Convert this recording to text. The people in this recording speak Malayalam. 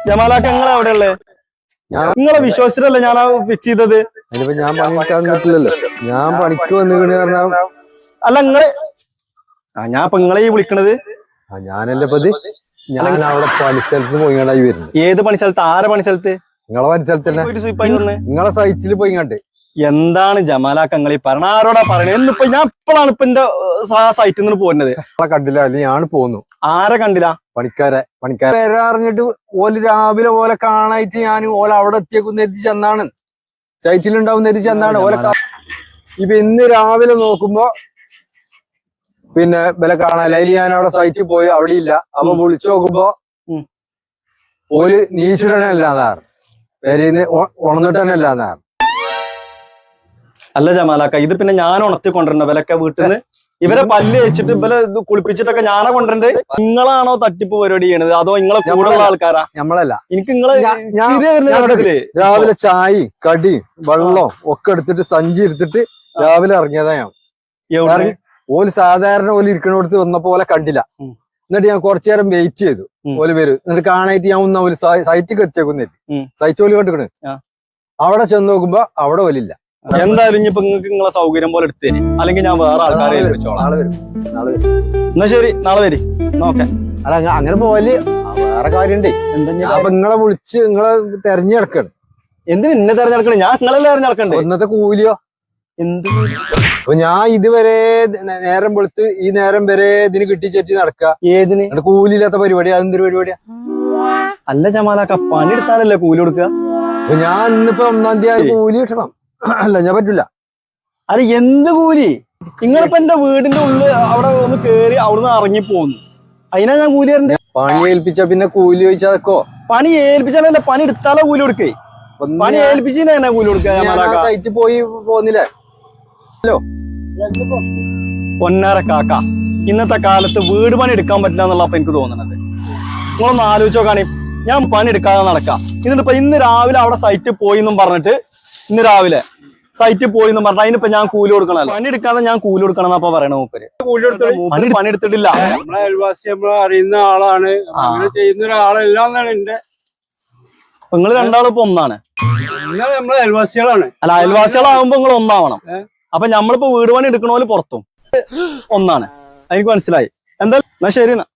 ജമാലാക്ക നിങ്ങൾ എവിടെ ഉള്ളേ? നിങ്ങളെ വിശ്വാസത്തിലല്ലേ ഞാൻ ഫിക്സ് ചെയ്തത്? അതിനിപ്പോ ഞാൻ പണിയെടുക്കാൻ നിന്നിട്ടില്ലല്ലോ, ഞാൻ പണിക്ക് വന്നിക്കണ് കാരണം. അല്ല നിങ്ങള് ഞാൻ ഇപ്പൊ നിങ്ങളെ ഈ വിളിക്കണത് ഞാനല്ലേ ഇപ്പൊ ഞാൻ അവിടെ പണിസ്ഥലത്ത് പോയിങ്ങാണ്ടായി വരുന്നത്. ഏത് പണിസ്ഥലത്ത്? ആരെ പണിസ്ഥലത്ത്? നിങ്ങളെ പണിസ്ഥലത്ത് തന്നെ, നിങ്ങളെ സൈറ്റിൽ പോയിങ്ങാണ്ട്. എന്താണ് ജമാലാക്ക നിങ്ങൾ ഈ പറഞ്ഞ? ആരോടാ പറയണത്? എന്നിപ്പോ ഞാൻ ഇപ്പോഴാണ് ഇപ്പൊ എന്റെ സൈറ്റിൽ നിന്ന് പോരുന്നത്. കണ്ടില്ല, അല്ലെങ്കിൽ ഞാൻ പോന്നു. ആരെ കണ്ടില്ല? പണിക്കാരെ പേരെ അറിഞ്ഞിട്ട് ഓല് രാവിലെ ഓലെ കാണായിട്ട് ഞാൻ ഓല അവിടെ എത്തിയേക്കുന്ന എത്തി ചെന്നാണ്, സൈറ്റിലുണ്ടാവുന്ന എത്തി ചെന്നാണ് ഓലെ. ഇപ്പൊ ഇന്ന് രാവിലെ നോക്കുമ്പോ പിന്നെ വില കാണാനില്ല. അതിൽ ഞാൻ അവിടെ സൈറ്റിൽ പോയി, അവിടെ ഇല്ല. അപ്പൊ വിളിച്ചു നോക്കുമ്പോ ഓല് നീച്ചിടനല്ലാന്നാറ്, പേരേന്ന് ഉണർന്നിട്ട് തന്നെ അല്ലാന്നാറ്. അല്ല ജമാലാക്ക, ഇത് പിന്നെ ഞാൻ ഉണർത്തി കൊണ്ടുവരണ വിലക്കെ വീട്ടിൽ നിന്ന്? ഇവരെ പല്ല് വെച്ചിട്ട് ഇവരെ കുളിപ്പിച്ചിട്ടൊക്കെ ഞാനാ കൊണ്ടുവരണ്ടേ? നിങ്ങളാണോ തട്ടിപ്പ് പരിപാടി ചെയ്യണത്, അതോ നിങ്ങളെ കൂടുതലുള്ള ആൾക്കാരാ? നമ്മളല്ല. എനിക്ക് നിങ്ങളെ രാവിലെ ചായയും കടിയും വെള്ളവും ഒക്കെ എടുത്തിട്ട് സഞ്ചി എടുത്തിട്ട് രാവിലെ ഇറങ്ങിയതാ ഞാൻ. ഓല് സാധാരണ ഓല് ഇരിക്കണോടത്ത് വന്നപ്പോ ഓലെ കണ്ടില്ല. എന്നിട്ട് ഞാൻ കുറച്ചു നേരം വെയിറ്റ് ചെയ്തു, ഓല് വരും. എന്നിട്ട് കാണായിട്ട് ഞാൻ ഒന്ന് ഓല് സൈറ്റിക്ക് എത്തിയേക്കുന്നെത്തി. സൈറ്റ് ഓല് കണ്ടിക്കണ്. അവിടെ ചെന്ന് നോക്കുമ്പോ അവിടെ ഓലില്ല. എന്തായാലും ഇനിയിപ്പോ നിങ്ങൾക്ക് നിങ്ങളെ സൗകര്യം പോലെ എടുത്തു തരും, അല്ലെങ്കിൽ ഞാൻ വേറെ ആൾക്കാരെ ഏൽപ്പിച്ചോളാം. എന്നാ ശരി, നാളെ വരും. ഓക്കെ. അല്ല അങ്ങനെ പോവല് വേറെ കാര്യണ്ടേ. അപ്പൊ നിങ്ങളെ വിളിച്ച് നിങ്ങളെ തെരഞ്ഞെടുക്കണം. എന്തിനു എന്നെ തെരഞ്ഞെടുക്കണേ? ഞാൻ നിങ്ങളെല്ലാം തെരഞ്ഞെടുക്കണ്ടേ? ഇന്നത്തെ കൂലിയോ? എന്ത്? അപ്പൊ ഞാൻ ഇതുവരെ നേരം വെളുത്ത് ഈ നേരം വരെ ഇതിന് കിട്ടിച്ചേറ്റി നടക്കുക. ഏതിന്? കൂലിയില്ലാത്ത പരിപാടി. അതെന്തൊരു പരിപാടിയാ? അല്ല ജമാലാക്ക, പണി എടുത്താലല്ലേ കൂലി കൊടുക്കുക? അപ്പൊ ഞാൻ ഇന്നിപ്പോ 1-ാം തീയതി കൂലി കിട്ടണം. അല്ല ഞാൻ പറ്റൂല. അല്ല എന്ത് കൂലി? നിങ്ങളിപ്പോ എന്റെ വീടിന്റെ ഉള്ളിൽ അവിടെ ഒന്ന് കേറി അവിടുന്ന് ഇറങ്ങി പോന്നു, അതിനാ ഞാൻ കൂലി തരണ്ടേ? പണി ഏൽപ്പിച്ച പിന്നെ കൂലി ചോദിച്ചാക്കോ? പണി ഏൽപ്പിച്ചാലല്ലേ, പണി എടുത്താലോ കൂലി കൊടുക്കേ? പണി ഏൽപ്പിച്ചാ കൂലി കൊടുക്കുക? സൈറ്റിൽ പോയി പോന്നില്ലേ? ഹലോ പൊന്നാര കാക്ക, ഇന്നത്തെ കാലത്ത് വീട് പണി എടുക്കാൻ പറ്റില്ല എന്നുള്ള എനിക്ക് തോന്നുന്നത്. നിങ്ങളൊന്ന് ആലോചിച്ച് നോക്കാണേ, ഞാൻ പണി എടുക്കാതെ നടക്കാം. എന്നിട്ടിപ്പോ ഇന്ന് രാവിലെ അവിടെ സൈറ്റിൽ പോയി എന്നും പറഞ്ഞിട്ട്, ഇന്ന് രാവിലെ സൈറ്റിൽ പോയി എന്ന് പറഞ്ഞാൽ അതിനിപ്പോ ഞാൻ കൂലി കൊടുക്കണല്ലോ? പണി എടുക്കാതെ ഞാൻ കൂലി കൊടുക്കണം എന്നപ്പോ പറയണ മൂപ്പര്. പണി എടുത്തിട്ടില്ല. നമ്മളെ അയൽവാസി നമ്മളെ അറിയുന്ന ആളാണ്, അങ്ങനെ ചെയ്യുന്ന ഒരാളല്ല എന്നാണ് എന്റെ. നിങ്ങൾ രണ്ടാളും ഇപ്പൊ ഒന്നാണ്. നമ്മളെ അയൽവാസികളാണ്. അല്ല അയൽവാസികളാകുമ്പോ നിങ്ങൾ ഒന്നാവണം. അപ്പൊ നമ്മളിപ്പോ വീട് പണി എടുക്കണ പോലെ പുറത്തും ഒന്നാണ്. എനിക്ക് മനസ്സിലായി. എന്താ? എന്നാ ശരി. എന്നാ